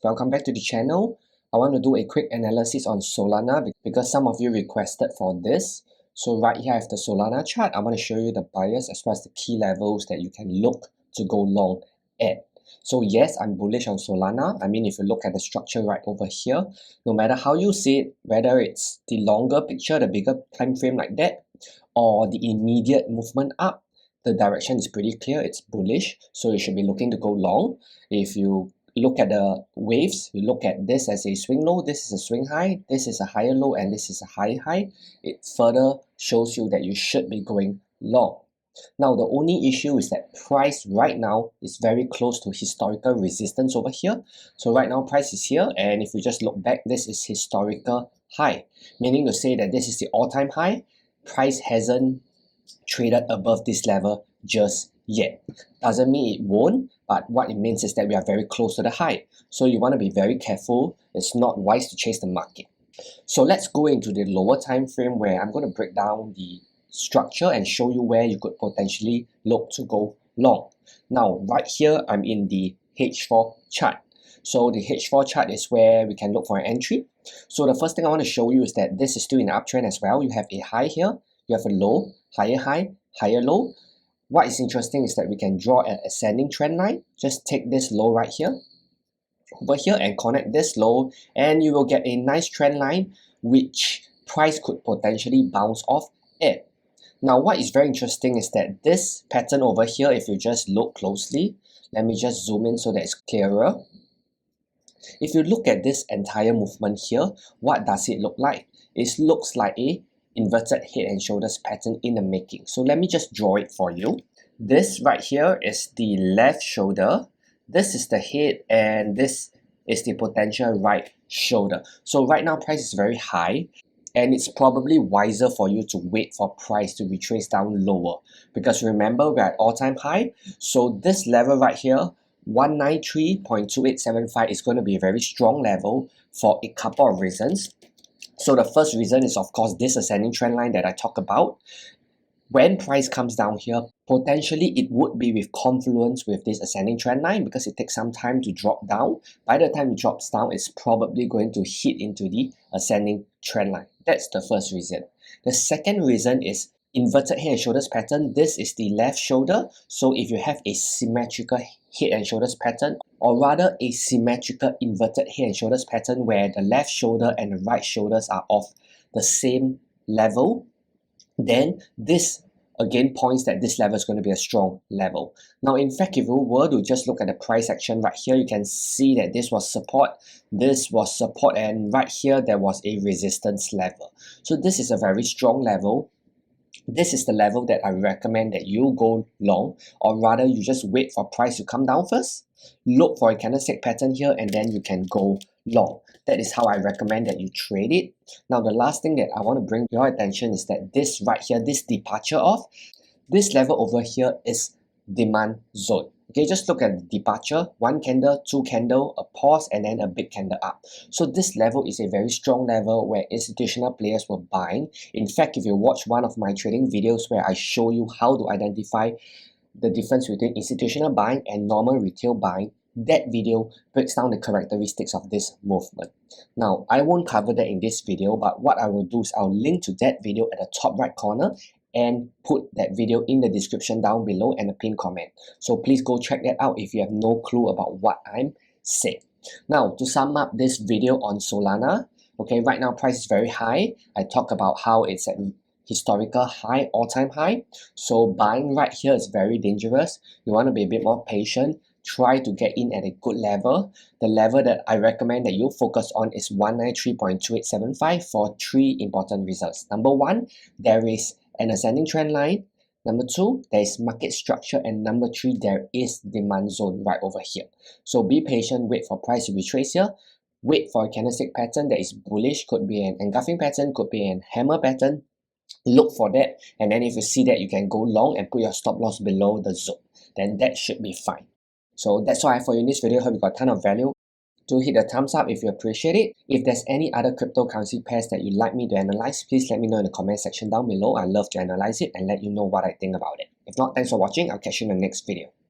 Welcome back to the channel. I want to do a quick analysis on Solana because some of you requested for this. So right here I have the Solana chart. I want to show you the bias as well as the key levels that you can look to go long at. So yes, I'm bullish on Solana. I mean, if you look at the structure right over here, no matter how you see it, whether it's the longer picture, the bigger time frame like that, or the immediate movement up, the direction is pretty clear. It's bullish, so you should be looking to go long. If you look at the waves, you look at this as a swing low, this is a swing high, this is a higher low, and this is a high high, it further shows you that you should be going long. Now the only issue is that price right now is very close to historical resistance over here. So right now price is here, and if we just look back, this is historical high, meaning to say that this is the all-time high. Price hasn't traded above this level just yet. Doesn't mean it won't, but what it means is that we are very close to the high. So you want to be very careful. It's not wise to chase the market. So let's go into the lower time frame where I'm going to break down the structure and show you where you could potentially look to go long. Now, right here, I'm in the H4 chart. So the H4 chart is where we can look for an entry. So the first thing I want to show you is that this is still in an uptrend as well. You have a high here, you have a low, higher low. What is interesting is that we can draw an ascending trend line. Just take this low right here, over here, and connect this low, and you will get a nice trend line which price could potentially bounce off at. Now what is very interesting is that this pattern over here, if you just look closely, let me just zoom in so that it's clearer. If you look at this entire movement here, what does it look like? It looks like a inverted head and shoulders pattern in the making. So let me just draw it for you. This right here is the left shoulder, this is the head, and this is the potential right shoulder. So right now price is very high, and it's probably wiser for you to wait for price to retrace down lower, because remember we're at all-time high. So this level right here, 193.2875, is going to be a very strong level for a couple of reasons. So the first reason is, of course, this ascending trend line that I talk about. When price comes down here, potentially it would be with confluence with this ascending trend line because it takes some time to drop down. By the time it drops down, it's probably going to hit into the ascending trend line. That's the first reason. The second reason is inverted head and shoulders pattern. This is the left shoulder. So if you have a symmetrical head and shoulders pattern, or rather a symmetrical inverted head and shoulders pattern where the left shoulder and the right shoulders are of the same level, then this again points that this level is going to be a strong level. Now in fact, if you were to just look at the price action right here, you can see that this was support, and right here there was a resistance level. So this is a very strong level. This is the level that I recommend that you go long, or rather you just wait for price to come down first, look for a candlestick pattern here, and then you can go long. That is how I recommend that you trade it. Now the last thing that I want to bring your attention is that this right here, this departure of this level over here is demand zone. Okay, just look at the departure, one candle, two candle, a pause, and then a big candle up. So this level is a very strong level where institutional players were buying. In fact, if you watch one of my trading videos where I show you how to identify the difference between institutional buying and normal retail buying, that video breaks down the characteristics of this movement. Now, I won't cover that in this video, but what I will do is I'll link to that video at the top right corner and put that video in the description down below and a pinned comment. So please go check that out if you have no clue about what I'm saying. Now, to sum up this video on Solana, okay, right now price is very high. I talk about how it's at historical high, all-time high. So buying right here is very dangerous. You want to be a bit more patient. Try to get in at a good level. The level that I recommend that you focus on is 193.2875 for three important results. Number one, there is an ascending trend line. Number two, there is market structure, and number three, there is demand zone right over here. So be patient, wait for price to retrace here, wait for a candlestick pattern that is bullish, could be an engulfing pattern, could be an hammer pattern. Look for that, and then if you see that, you can go long and put your stop loss below the zone. Then that should be fine. So that's all I have for you in this video. Hope you got a ton of value. Do hit the thumbs up if you appreciate it. If there's any other cryptocurrency pairs that you'd like me to analyze, please let me know in the comment section down below. I love to analyze it and let you know what I think about it. If not, thanks for watching. I'll catch you in the next video.